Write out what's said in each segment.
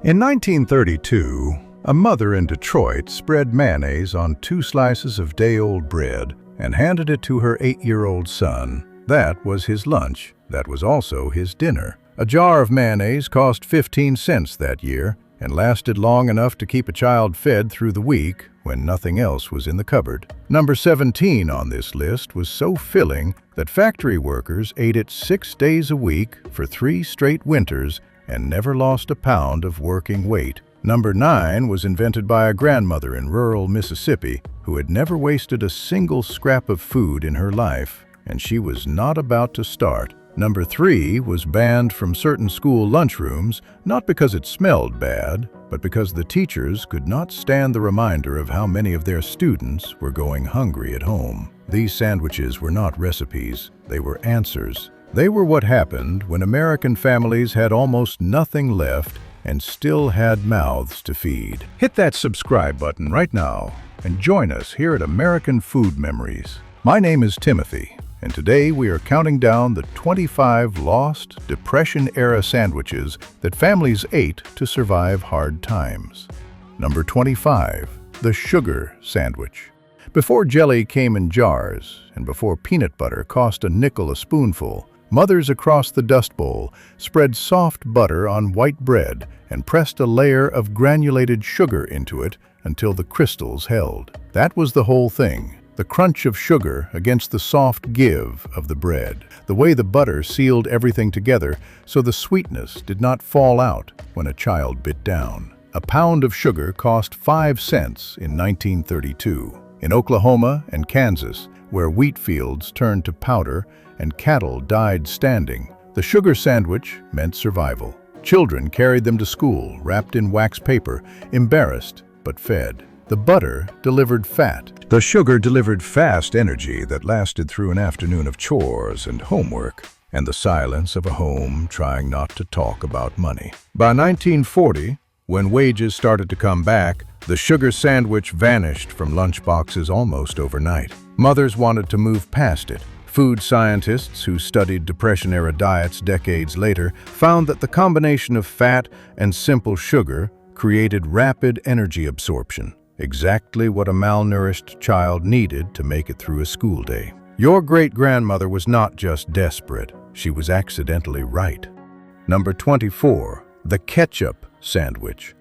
In 1932, a mother in Detroit spread mayonnaise on 2 slices of day-old bread and handed it to her 8-year-old son. That was his lunch. That was also his dinner. A jar of mayonnaise cost 15 cents that year and lasted long enough to keep a child fed through the week when nothing else was in the cupboard. Number 17 on this list was so filling that factory workers ate it 6 days a week for 3 straight winters and never lost a pound of working weight. Number 9 was invented by a grandmother in rural Mississippi who had never wasted a single scrap of food in her life, and she was not about to start. Number 3 was banned from certain school lunchrooms, not because it smelled bad, but because the teachers could not stand the reminder of how many of their students were going hungry at home. These sandwiches were not recipes, they were answers. They were what happened when American families had almost nothing left and still had mouths to feed. Hit that subscribe button right now and join us here at American Food Memories. My name is Timothy, and today we are counting down the 25 lost Depression-era sandwiches that families ate to survive hard times. Number 25, the sugar sandwich. Before jelly came in jars and before peanut butter cost a nickel a spoonful, mothers across the Dust Bowl spread soft butter on white bread and pressed a layer of granulated sugar into it until the crystals held. That was the whole thing, the crunch of sugar against the soft give of the bread, the way the butter sealed everything together so the sweetness did not fall out when a child bit down. A pound of sugar cost 5 cents in 1932. In Oklahoma and Kansas, where wheat fields turned to powder and cattle died standing, the sugar sandwich meant survival. Children carried them to school, wrapped in wax paper, embarrassed but fed. The butter delivered fat. The sugar delivered fast energy that lasted through an afternoon of chores and homework, and the silence of a home trying not to talk about money. By 1940, when wages started to come back, the sugar sandwich vanished from lunchboxes almost overnight. Mothers wanted to move past it. Food scientists who studied Depression-era diets decades later found that the combination of fat and simple sugar created rapid energy absorption, exactly what a malnourished child needed to make it through a school day. Your great-grandmother was not just desperate, she was accidentally right. Number 24, the ketchup sandwich.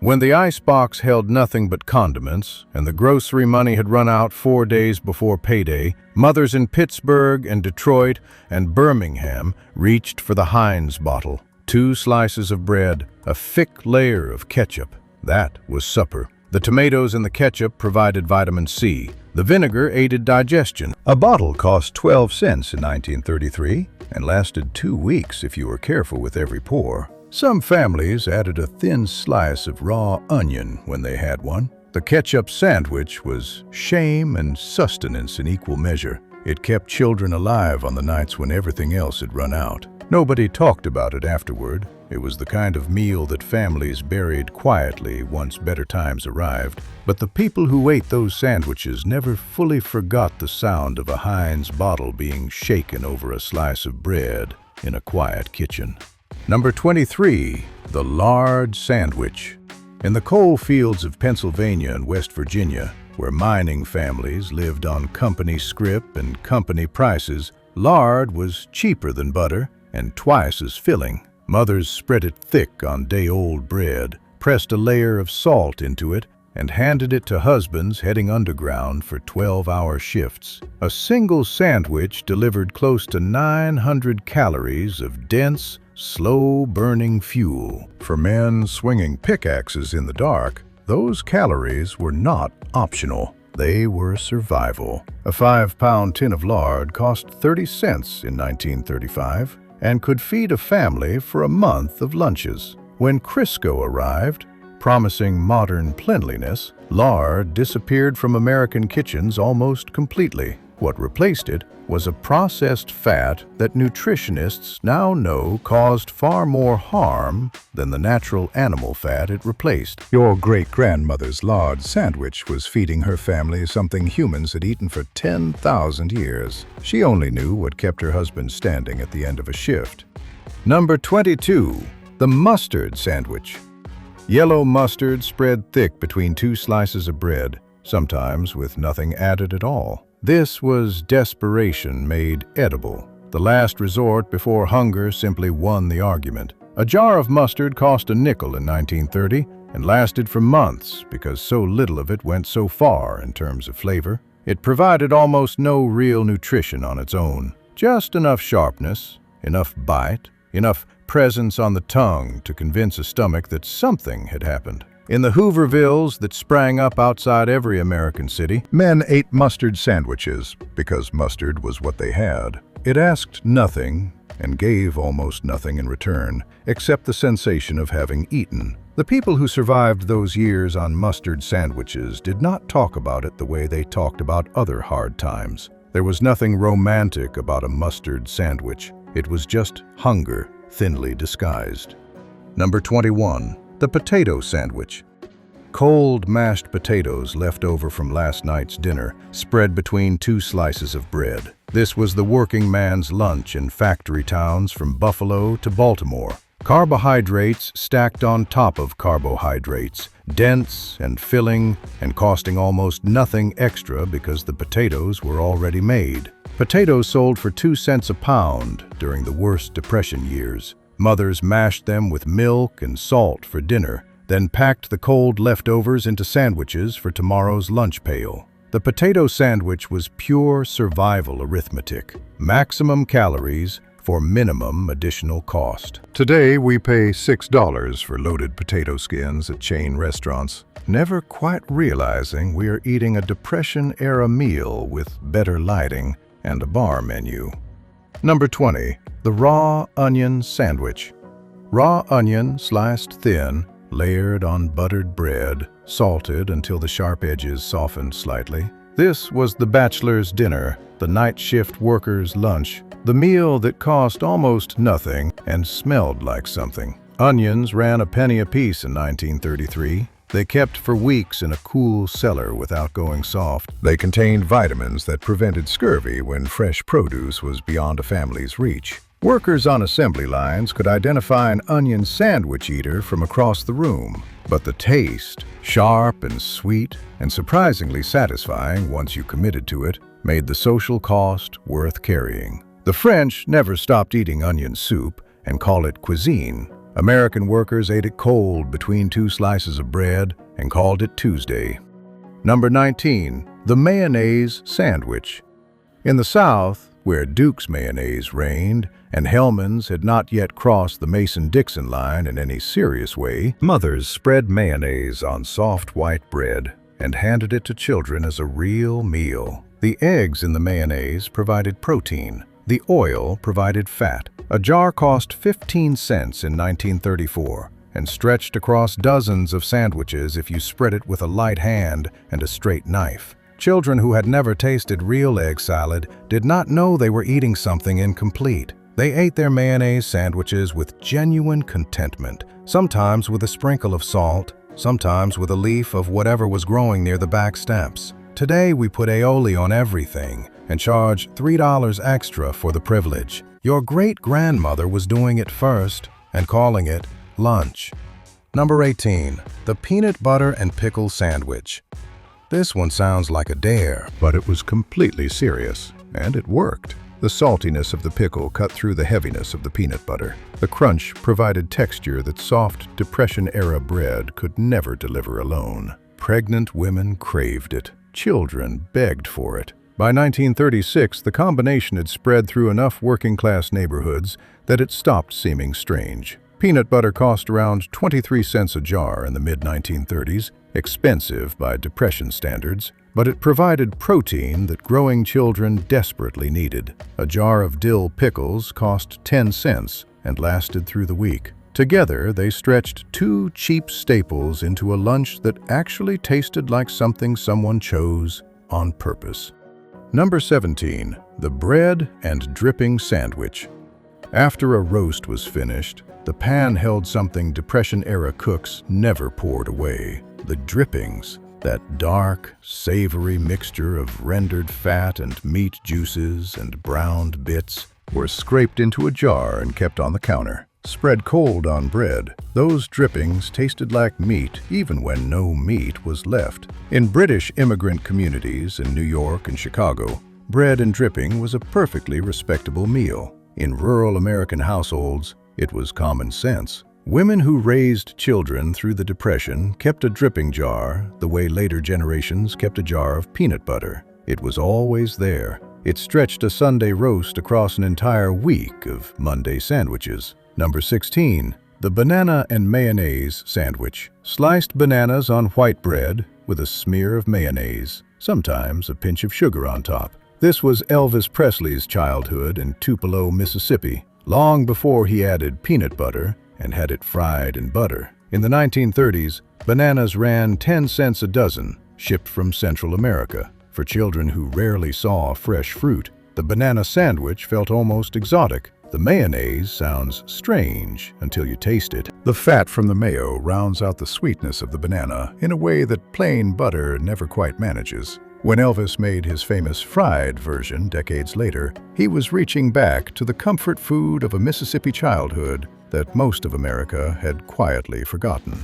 When the icebox held nothing but condiments and the grocery money had run out 4 days before payday, mothers in Pittsburgh and Detroit and Birmingham reached for the Heinz bottle. 2 slices of bread, a thick layer of ketchup. That was supper. The tomatoes and the ketchup provided vitamin C. The vinegar aided digestion. A bottle cost 12 cents in 1933 and lasted 2 weeks if you were careful with every pour. Some families added a thin slice of raw onion when they had one. The ketchup sandwich was shame and sustenance in equal measure. It kept children alive on the nights when everything else had run out. Nobody talked about it afterward. It was the kind of meal that families buried quietly once better times arrived. But the people who ate those sandwiches never fully forgot the sound of a Heinz bottle being shaken over a slice of bread in a quiet kitchen. Number 23, the lard sandwich. In the coal fields of Pennsylvania and West Virginia, where mining families lived on company scrip and company prices, lard was cheaper than butter and twice as filling. Mothers spread it thick on day-old bread, pressed a layer of salt into it, and handed it to husbands heading underground for 12-hour shifts. A single sandwich delivered close to 900 calories of dense, slow-burning fuel. For men swinging pickaxes in the dark, those calories were not optional. They were survival. A 5-pound tin of lard cost 30 cents in 1935 and could feed a family for a month of lunches. When Crisco arrived, promising modern cleanliness, lard disappeared from American kitchens almost completely. What replaced it was a processed fat that nutritionists now know caused far more harm than the natural animal fat it replaced. Your great-grandmother's lard sandwich was feeding her family something humans had eaten for 10,000 years. She only knew what kept her husband standing at the end of a shift. Number 22, the mustard sandwich. Yellow mustard spread thick between two slices of bread, sometimes with nothing added at all. This was desperation made edible, the last resort before hunger simply won the argument. A jar of mustard cost a nickel in 1930 and lasted for months because so little of it went so far in terms of flavor. It provided almost no real nutrition on its own, just enough sharpness, enough bite, enough presence on the tongue to convince a stomach that something had happened. In the Hoovervilles that sprang up outside every American city, men ate mustard sandwiches because mustard was what they had. It asked nothing and gave almost nothing in return, except the sensation of having eaten. The people who survived those years on mustard sandwiches did not talk about it the way they talked about other hard times. There was nothing romantic about a mustard sandwich. It was just hunger, thinly disguised. Number 21. The potato sandwich. Cold mashed potatoes left over from last night's dinner, spread between two slices of bread. This was the working man's lunch in factory towns from Buffalo to Baltimore. Carbohydrates stacked on top of carbohydrates, dense and filling and costing almost nothing extra because the potatoes were already made. Potatoes sold for 2 cents a pound during the worst Depression years. Mothers mashed them with milk and salt for dinner, then packed the cold leftovers into sandwiches for tomorrow's lunch pail. The potato sandwich was pure survival arithmetic. Maximum calories for minimum additional cost. Today, we pay $6 for loaded potato skins at chain restaurants, never quite realizing we are eating a Depression-era meal with better lighting and a bar menu. Number 20. The raw onion sandwich. Raw onion sliced thin, layered on buttered bread, salted until the sharp edges softened slightly. This was the bachelor's dinner, the night shift worker's lunch, the meal that cost almost nothing and smelled like something. Onions ran a penny apiece in 1933. They kept for weeks in a cool cellar without going soft. They contained vitamins that prevented scurvy when fresh produce was beyond a family's reach. Workers on assembly lines could identify an onion sandwich eater from across the room, but the taste, sharp and sweet and surprisingly satisfying once you committed to it, made the social cost worth carrying. The French never stopped eating onion soup and called it cuisine. American workers ate it cold between two slices of bread and called it Tuesday. Number 19. The mayonnaise sandwich. In the South, where Duke's mayonnaise reigned and Hellman's had not yet crossed the Mason-Dixon line in any serious way, mothers spread mayonnaise on soft white bread and handed it to children as a real meal. The eggs in the mayonnaise provided protein. The oil provided fat. A jar cost 15 cents in 1934 and stretched across dozens of sandwiches if you spread it with a light hand and a straight knife. Children who had never tasted real egg salad did not know they were eating something incomplete. They ate their mayonnaise sandwiches with genuine contentment, sometimes with a sprinkle of salt, sometimes with a leaf of whatever was growing near the back steps. Today we put aioli on everything and charge $3 extra for the privilege. Your great-grandmother was doing it first and calling it lunch. Number 18. The peanut butter and pickle sandwich. This one sounds like a dare, but it was completely serious, and it worked. The saltiness of the pickle cut through the heaviness of the peanut butter. The crunch provided texture that soft Depression-era bread could never deliver alone. Pregnant women craved it. Children begged for it. By 1936, the combination had spread through enough working-class neighborhoods that it stopped seeming strange. Peanut butter cost around 23 cents a jar in the mid-1930s, expensive by Depression standards, but it provided protein that growing children desperately needed. A jar of dill pickles cost 10 cents and lasted through the week. Together, they stretched two cheap staples into a lunch that actually tasted like something someone chose on purpose. Number 17. The bread and dripping sandwich. After a roast was finished, the pan held something Depression-era cooks never poured away: the drippings. That dark, savory mixture of rendered fat and meat juices and browned bits were scraped into a jar and kept on the counter. spread cold on bread. Those drippings tasted like meat even when no meat was left. In British immigrant communities in New York and Chicago, bread and dripping was a perfectly respectable meal. In rural American households, it was common sense. Women who raised children through the Depression kept a dripping jar the way later generations kept a jar of peanut butter. It was always there. It stretched a Sunday roast across an entire week of Monday sandwiches. Number 16. The banana and mayonnaise sandwich. Sliced bananas on white bread with a smear of mayonnaise, sometimes a pinch of sugar on top. This was Elvis Presley's childhood in Tupelo, Mississippi, long before he added peanut butter and had it fried in butter. In the 1930s, bananas ran 10 cents a dozen, shipped from Central America. For children who rarely saw fresh fruit, the banana sandwich felt almost exotic. The mayonnaise sounds strange until you taste it. The fat from the mayo rounds out the sweetness of the banana in a way that plain butter never quite manages. When Elvis made his famous fried version decades later, he was reaching back to the comfort food of a Mississippi childhood that most of America had quietly forgotten.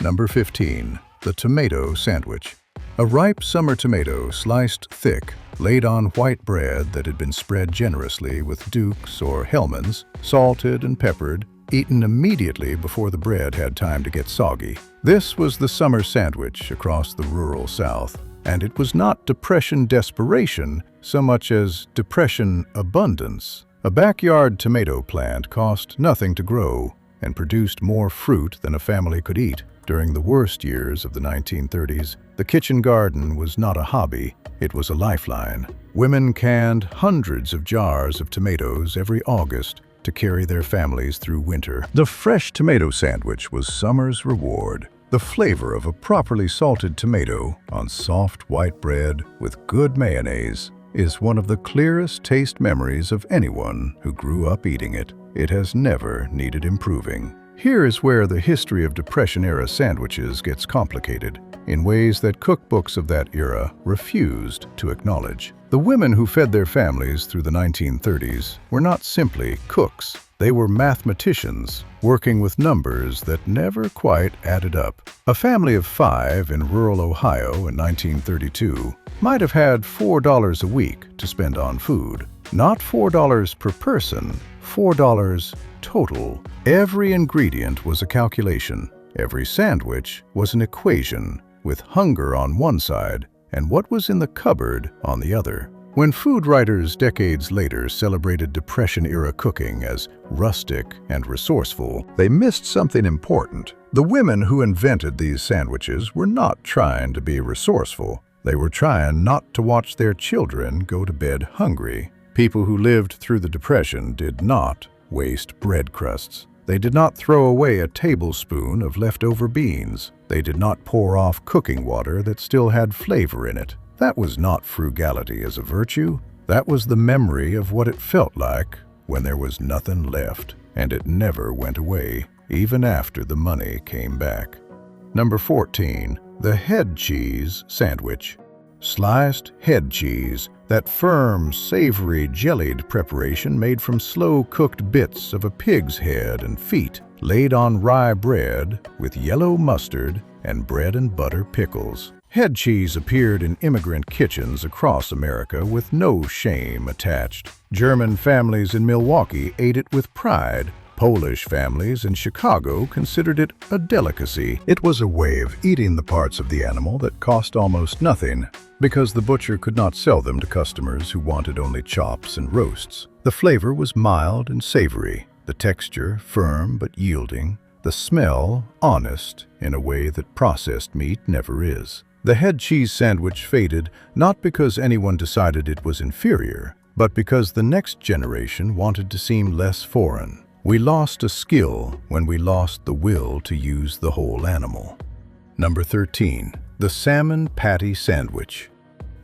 Number 15. The tomato sandwich. A ripe summer tomato sliced thick, laid on white bread that had been spread generously with Dukes or Hellmann's, salted and peppered, eaten immediately before the bread had time to get soggy. This was the summer sandwich across the rural South, and it was not Depression desperation so much as Depression abundance. A backyard tomato plant cost nothing to grow and produced more fruit than a family could eat. During the worst years of the 1930s, the kitchen garden was not a hobby, it was a lifeline. Women canned hundreds of jars of tomatoes every August to carry their families through winter. The fresh tomato sandwich was summer's reward. The flavor of a properly salted tomato on soft white bread with good mayonnaise is one of the clearest taste memories of anyone who grew up eating it. It has never needed improving. Here is where the history of Depression-era sandwiches gets complicated in ways that cookbooks of that era refused to acknowledge. The women who fed their families through the 1930s were not simply cooks. They were mathematicians working with numbers that never quite added up. A family of 5 in rural Ohio in 1932 might have had $4 a week to spend on food. Not $4 per person, $4 total. Every ingredient was a calculation. Every sandwich was an equation, with hunger on one side and what was in the cupboard on the other. When food writers decades later celebrated Depression-era cooking as rustic and resourceful, they missed something important. The women who invented these sandwiches were not trying to be resourceful. They were trying not to watch their children go to bed hungry. People who lived through the Depression did not waste bread crusts. They did not throw away a tablespoon of leftover beans. They did not pour off cooking water that still had flavor in it. That was not frugality as a virtue. That was the memory of what it felt like when there was nothing left, and it never went away, even after the money came back. Number 14. The head cheese sandwich. Sliced head cheese, that firm, savory, jellied preparation made from slow-cooked bits of a pig's head and feet, laid on rye bread with yellow mustard and bread and butter pickles. Head cheese appeared in immigrant kitchens across America with no shame attached. German families in Milwaukee ate it with pride. Polish families in Chicago considered it a delicacy. It was a way of eating the parts of the animal that cost almost nothing, because the butcher could not sell them to customers who wanted only chops and roasts. The flavor was mild and savory, the texture firm but yielding, the smell honest in a way that processed meat never is. The head cheese sandwich faded not because anyone decided it was inferior, but because the next generation wanted to seem less foreign. We lost a skill when we lost the will to use the whole animal. Number 13. The salmon patty sandwich.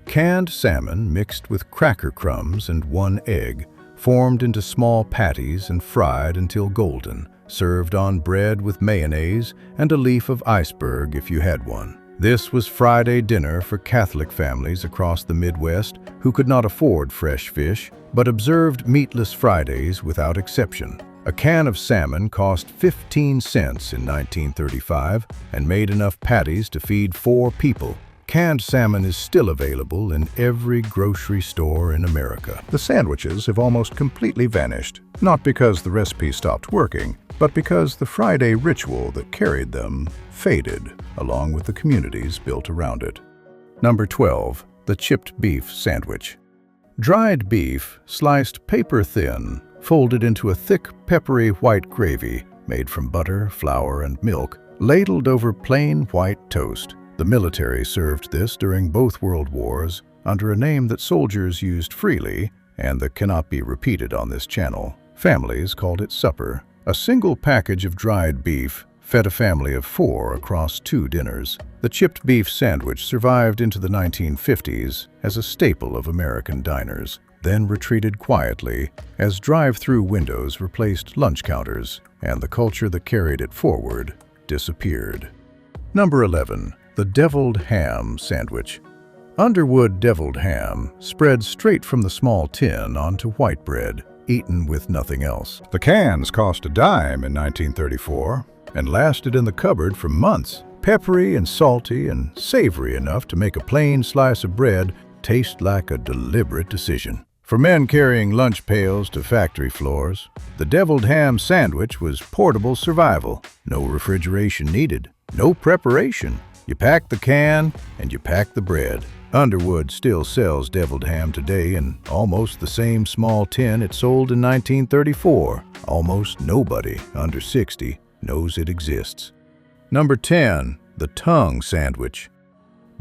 Canned salmon mixed with cracker crumbs and 1 egg, formed into small patties and fried until golden, served on bread with mayonnaise and a leaf of iceberg if you had one. This was Friday dinner for Catholic families across the Midwest who could not afford fresh fish, but observed meatless Fridays without exception. A can of salmon cost 15 cents in 1935 and made enough patties to feed 4 people. Canned salmon is still available in every grocery store in America. The sandwiches have almost completely vanished, not because the recipe stopped working, but because the Friday ritual that carried them faded, along with the communities built around it. Number 12. The chipped beef sandwich. Dried beef, sliced paper-thin, folded into a thick, peppery white gravy made from butter, flour, and milk, ladled over plain white toast. The military served this during both World Wars under a name that soldiers used freely and that cannot be repeated on this channel. Families called it supper. A single package of dried beef fed a family of 4 across 2 dinners. The chipped beef sandwich survived into the 1950s as a staple of American diners, then retreated quietly as drive-through windows replaced lunch counters, and the culture that carried it forward disappeared. Number 11. The deviled ham sandwich. Underwood deviled ham, spread straight from the small tin onto white bread, eaten with nothing else. The cans cost a dime in 1934 and lasted in the cupboard for months. Peppery and salty and savory enough to make a plain slice of bread taste like a deliberate decision. For men carrying lunch pails to factory floors, the deviled ham sandwich was portable survival. No refrigeration needed, no preparation. You pack the can and you pack the bread. Underwood still sells deviled ham today in almost the same small tin it sold in 1934. Almost nobody under 60 knows it exists. Number 10. The tongue sandwich.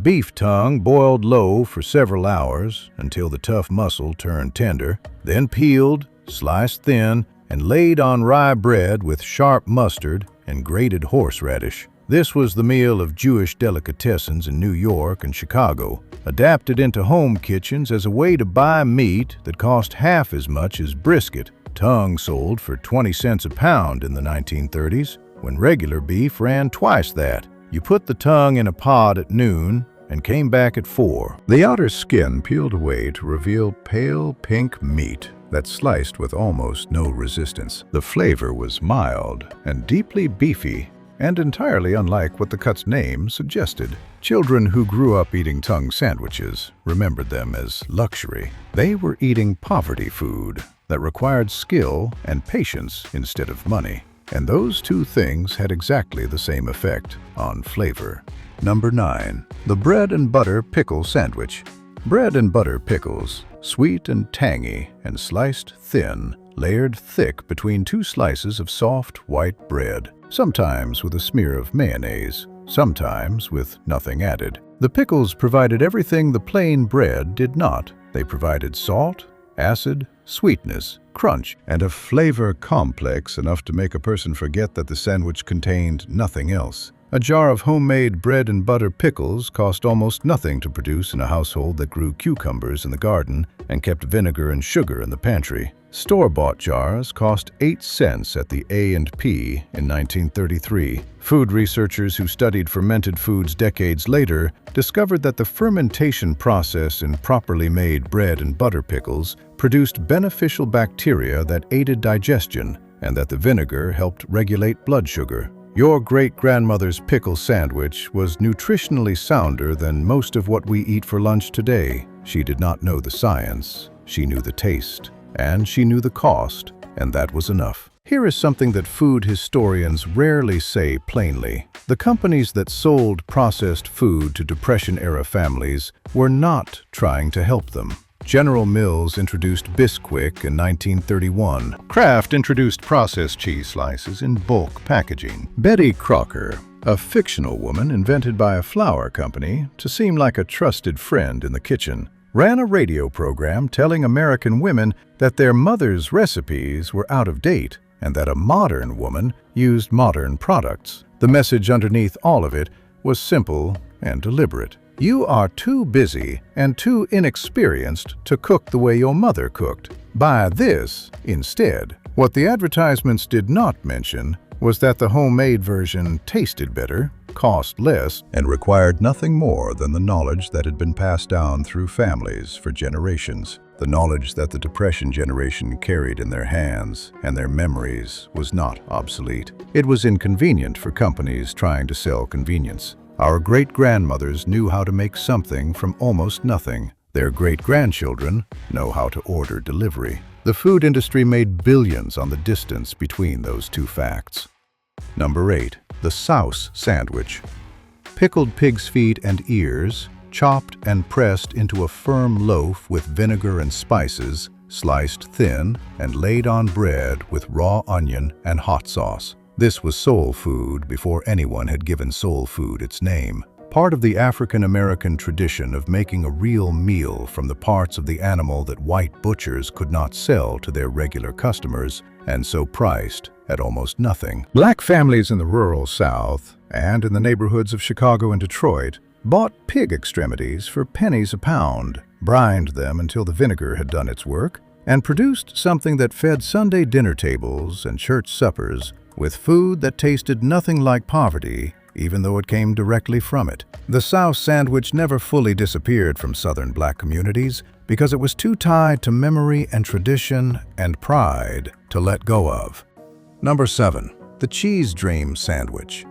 Beef tongue boiled low for several hours until the tough muscle turned tender, then peeled, sliced thin, and laid on rye bread with sharp mustard and grated horseradish. This was the meal of Jewish delicatessens in New York and Chicago, adapted into home kitchens as a way to buy meat that cost half as much as brisket. Tongue sold for 20 cents a pound in the 1930s, when regular beef ran twice that. You put the tongue in a pot at noon and came back at 4. The outer skin peeled away to reveal pale pink meat that sliced with almost no resistance. The flavor was mild and deeply beefy, and entirely unlike what the cut's name suggested. Children who grew up eating tongue sandwiches remembered them as luxury. They were eating poverty food that required skill and patience instead of money. And those two things had exactly the same effect on flavor. Number 9. The bread and butter pickle sandwich. Bread and butter pickles, sweet and tangy and sliced thin, layered thick between 2 slices of soft white bread, sometimes with a smear of mayonnaise, sometimes with nothing added. The pickles provided everything the plain bread did not. They provided salt, acid, sweetness, crunch, and a flavor complex enough to make a person forget that the sandwich contained nothing else. A jar of homemade bread and butter pickles cost almost nothing to produce in a household that grew cucumbers in the garden and kept vinegar and sugar in the pantry. Store-bought jars cost 8 cents at the A&P in 1933. Food researchers who studied fermented foods decades later discovered that the fermentation process in properly made bread and butter pickles produced beneficial bacteria that aided digestion, and that the vinegar helped regulate blood sugar. Your great-grandmother's pickle sandwich was nutritionally sounder than most of what we eat for lunch today. She did not know the science, she knew the taste, and she knew the cost, and that was enough. Here is something that food historians rarely say plainly. The companies that sold processed food to Depression-era families were not trying to help them. General Mills introduced Bisquick in 1931. Kraft introduced processed cheese slices in bulk packaging. Betty Crocker, a fictional woman invented by a flour company to seem like a trusted friend in the kitchen, ran a radio program telling American women that their mother's recipes were out of date and that a modern woman used modern products. The message underneath all of it was simple and deliberate. You are too busy and too inexperienced to cook the way your mother cooked. Buy this instead. What the advertisements did not mention was that the homemade version tasted better, cost less, and required nothing more than the knowledge that had been passed down through families for generations. The knowledge that the Depression generation carried in their hands and their memories was not obsolete. It was inconvenient for companies trying to sell convenience. Our great-grandmothers knew how to make something from almost nothing. Their great-grandchildren know how to order delivery. The food industry made billions on the distance between those two facts. Number 8. The souse sandwich. Pickled pig's feet and ears, chopped and pressed into a firm loaf with vinegar and spices, sliced thin and laid on bread with raw onion and hot sauce. This was soul food before anyone had given soul food its name. Part of the African-American tradition of making a real meal from the parts of the animal that white butchers could not sell to their regular customers, and so priced at almost nothing. Black families in the rural South and in the neighborhoods of Chicago and Detroit bought pig extremities for pennies a pound, brined them until the vinegar had done its work, and produced something that fed Sunday dinner tables and church suppers with food that tasted nothing like poverty, even though it came directly from it. The souse sandwich never fully disappeared from Southern Black communities because it was too tied to memory and tradition and pride to let go of. Number 7. The cheese dream sandwich.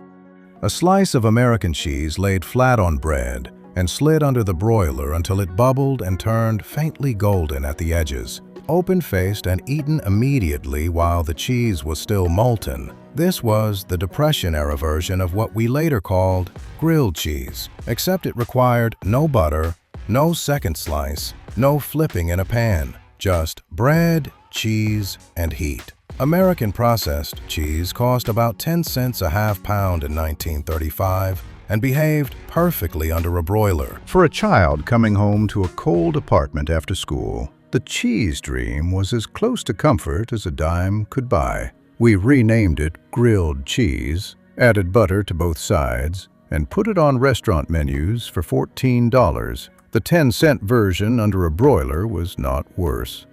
A slice of American cheese laid flat on bread and slid under the broiler until it bubbled and turned faintly golden at the edges. Open-faced and eaten immediately while the cheese was still molten. This was the Depression-era version of what we later called grilled cheese, except it required no butter, no second slice, no flipping in a pan, just bread, cheese, and heat. American processed cheese cost about 10 cents a half pound in 1935 and behaved perfectly under a broiler. For a child coming home to a cold apartment after school, the cheese dream was as close to comfort as a dime could buy. We renamed it grilled cheese, added butter to both sides, and put it on restaurant menus for $14. The 10-cent version under a broiler was not worse.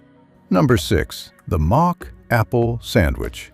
Number 6. The mock apple sandwich.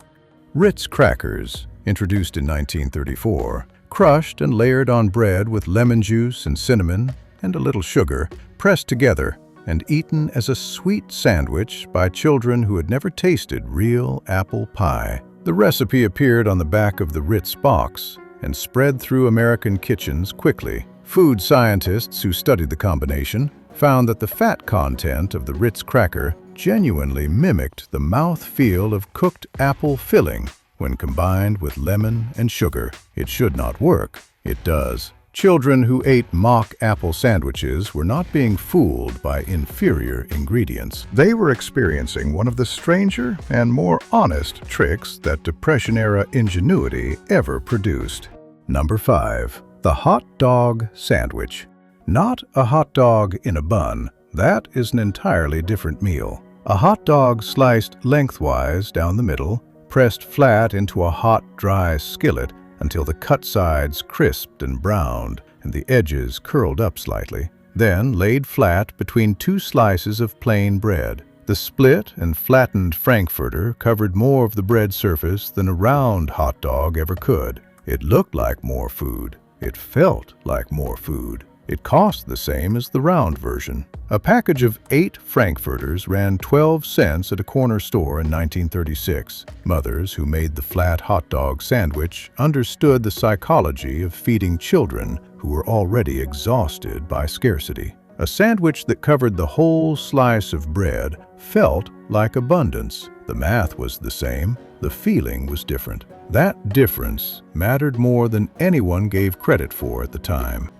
Ritz crackers, introduced in 1934, crushed and layered on bread with lemon juice and cinnamon and a little sugar, pressed together and eaten as a sweet sandwich by children who had never tasted real apple pie. The recipe appeared on the back of the Ritz box and spread through American kitchens quickly. Food scientists who studied the combination found that the fat content of the Ritz cracker genuinely mimicked the mouth-feel of cooked apple filling when combined with lemon and sugar. It should not work. It does. Children who ate mock apple sandwiches were not being fooled by inferior ingredients. They were experiencing one of the stranger and more honest tricks that Depression-era ingenuity ever produced. Number 5. The hot dog sandwich. Not a hot dog in a bun. That is an entirely different meal. A hot dog sliced lengthwise down the middle, pressed flat into a hot, dry skillet until the cut sides crisped and browned and the edges curled up slightly, then laid flat between two slices of plain bread. The split and flattened frankfurter covered more of the bread surface than a round hot dog ever could. It looked like more food. It felt like more food. It cost the same as the round version. A package of 8 frankfurters ran 12 cents at a corner store in 1936. Mothers who made the flat hot dog sandwich understood the psychology of feeding children who were already exhausted by scarcity. A sandwich that covered the whole slice of bread felt like abundance. The math was the same. The feeling was different. That difference mattered more than anyone gave credit for at the time.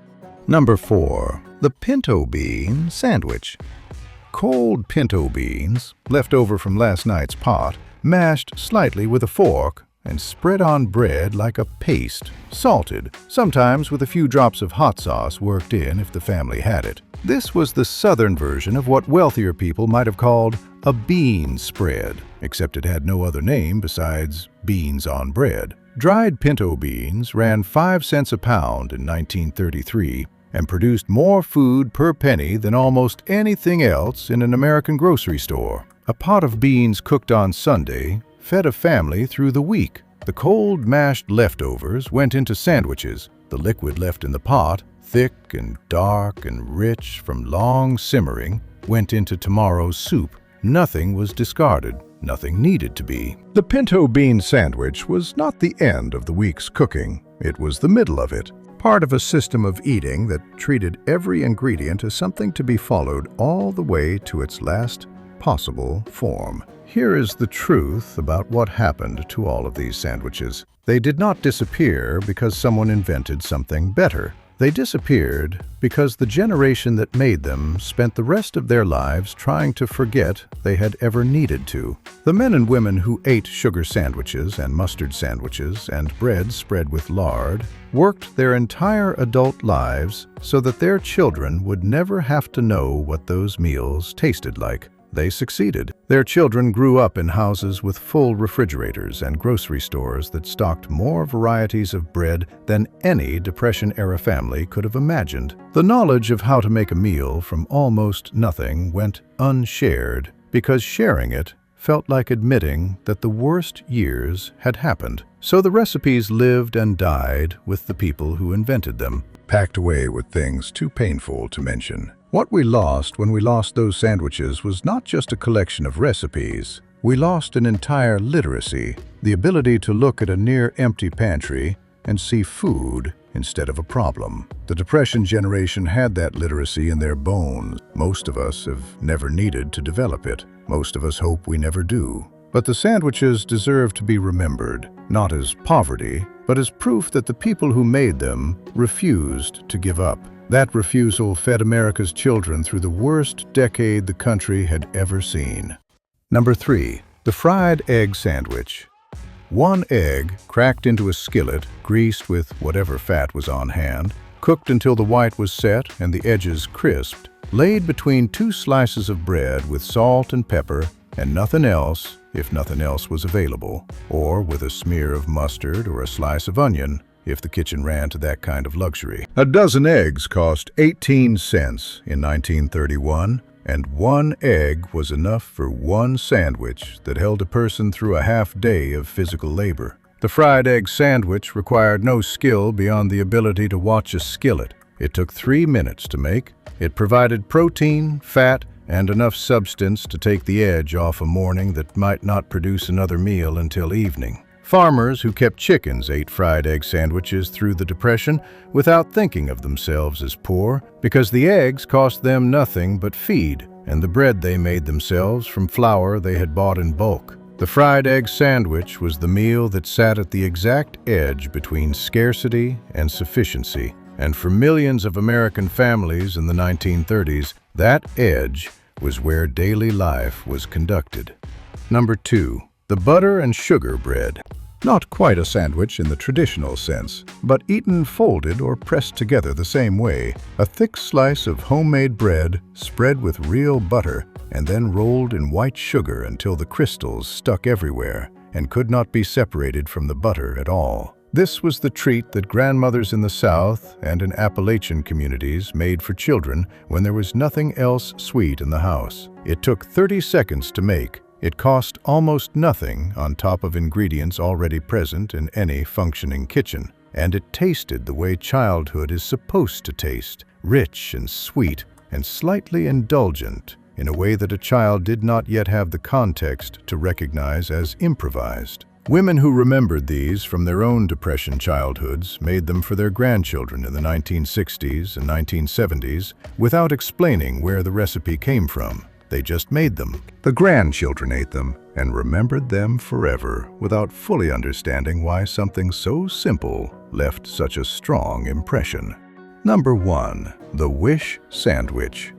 Number 4. The pinto bean sandwich. Cold pinto beans, left over from last night's pot, mashed slightly with a fork and spread on bread like a paste, salted, sometimes with a few drops of hot sauce worked in if the family had it. This was the southern version of what wealthier people might have called a bean spread, except it had no other name besides beans on bread. Dried pinto beans ran 5 cents a pound in 1933 and produced more food per penny than almost anything else in an American grocery store. A pot of beans cooked on Sunday fed a family through the week. The cold mashed leftovers went into sandwiches, The liquid left in the pot, thick and dark and rich from long simmering, went into tomorrow's soup. Nothing was discarded. Nothing needed to be. The pinto bean sandwich was not the end of the week's cooking. It was the middle of it, part of a system of eating that treated every ingredient as something to be followed all the way to its last possible form. Here is the truth about what happened to all of these sandwiches. They did not disappear because someone invented something better. They disappeared because the generation that made them spent the rest of their lives trying to forget they had ever needed to. The men and women who ate sugar sandwiches and mustard sandwiches and bread spread with lard worked their entire adult lives so that their children would never have to know what those meals tasted like. They succeeded. Their children grew up in houses with full refrigerators and grocery stores that stocked more varieties of bread than any Depression-era family could have imagined. The knowledge of how to make a meal from almost nothing went unshared because sharing it felt like admitting that the worst years had happened. So the recipes lived and died with the people who invented them, packed away with things too painful to mention. What we lost when we lost those sandwiches was not just a collection of recipes. We lost an entire literacy, the ability to look at a near-empty pantry and see food instead of a problem. The Depression generation had that literacy in their bones. Most of us have never needed to develop it. Most of us hope we never do. But the sandwiches deserve to be remembered, not as poverty, but as proof that the people who made them refused to give up. That refusal fed America's children through the worst decade the country had ever seen. Number 3. The fried egg sandwich. 1 egg cracked into a skillet, greased with whatever fat was on hand, cooked until the white was set and the edges crisped, laid between 2 slices of bread with salt and pepper and nothing else if nothing else was available, or with a smear of mustard or a slice of onion, if the kitchen ran to that kind of luxury. A dozen eggs cost 18 cents in 1931, and 1 egg was enough for 1 sandwich that held a person through a half day of physical labor. The fried egg sandwich required no skill beyond the ability to watch a skillet. It took 3 minutes to make. It provided protein, fat, and enough substance to take the edge off a morning that might not produce another meal until evening. Farmers who kept chickens ate fried egg sandwiches through the Depression without thinking of themselves as poor, because the eggs cost them nothing but feed, and the bread they made themselves from flour they had bought in bulk. The fried egg sandwich was the meal that sat at the exact edge between scarcity and sufficiency, and for millions of American families in the 1930s, that edge was where daily life was conducted. Number 2. The butter and sugar bread. Not quite a sandwich in the traditional sense, but eaten folded or pressed together the same way. A thick slice of homemade bread spread with real butter and then rolled in white sugar until the crystals stuck everywhere and could not be separated from the butter at all. This was the treat that grandmothers in the South and in Appalachian communities made for children when there was nothing else sweet in the house. It took 30 seconds to make. It cost almost nothing on top of ingredients already present in any functioning kitchen. And it tasted the way childhood is supposed to taste, rich and sweet and slightly indulgent, in a way that a child did not yet have the context to recognize as improvised. Women who remembered these from their own Depression childhoods made them for their grandchildren in the 1960s and 1970s without explaining where the recipe came from. They just made them. The grandchildren ate them and remembered them forever without fully understanding why something so simple left such a strong impression. Number 1. The Wish Sandwich.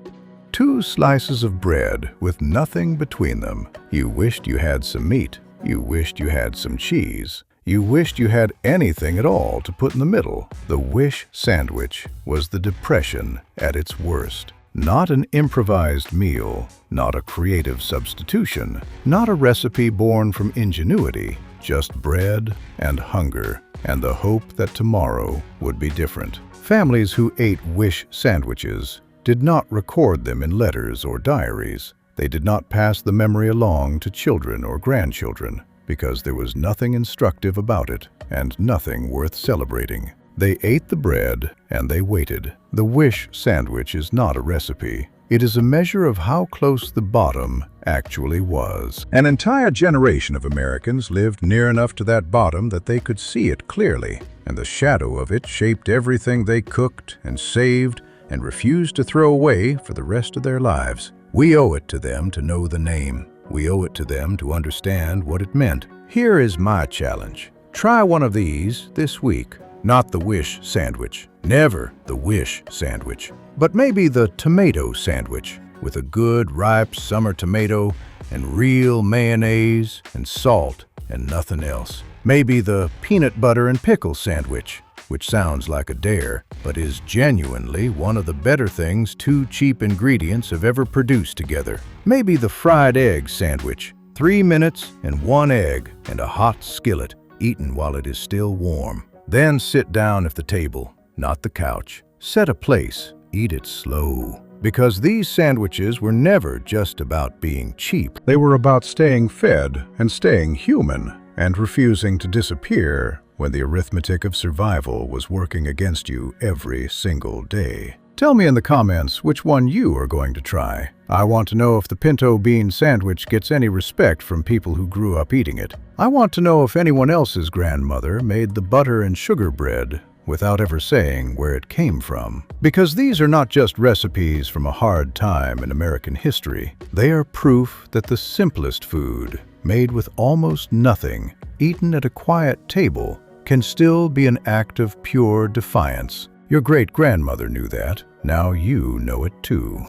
2 slices of bread with nothing between them. You wished you had some meat. You wished you had some cheese. You wished you had anything at all to put in the middle. The Wish Sandwich was the Depression at its worst. Not an improvised meal, not a creative substitution, not a recipe born from ingenuity, just bread and hunger and the hope that tomorrow would be different. Families who ate Wish sandwiches did not record them in letters or diaries. They did not pass the memory along to children or grandchildren because there was nothing instructive about it and nothing worth celebrating. They ate the bread and they waited. The wish sandwich is not a recipe. It is a measure of how close the bottom actually was. An entire generation of Americans lived near enough to that bottom that they could see it clearly, and the shadow of it shaped everything they cooked and saved and refused to throw away for the rest of their lives. We owe it to them to know the name. We owe it to them to understand what it meant. Here is my challenge. Try one of these this week. Not the wish sandwich. Never the wish sandwich. But maybe the tomato sandwich with a good ripe summer tomato and real mayonnaise and salt and nothing else. Maybe the peanut butter and pickle sandwich, which sounds like a dare, but is genuinely one of the better things two cheap ingredients have ever produced together. Maybe the fried egg sandwich, 3 minutes and 1 egg and a hot skillet, eaten while it is still warm. Then sit down at the table, not the couch. Set a place, eat it slow. Because these sandwiches were never just about being cheap. They were about staying fed and staying human and refusing to disappear when the arithmetic of survival was working against you every single day. Tell me in the comments which one you are going to try. I want to know if the pinto bean sandwich gets any respect from people who grew up eating it. I want to know if anyone else's grandmother made the butter and sugar bread without ever saying where it came from. Because these are not just recipes from a hard time in American history. They are proof that the simplest food, made with almost nothing, eaten at a quiet table, can still be an act of pure defiance. Your great-grandmother knew that. Now you know it too.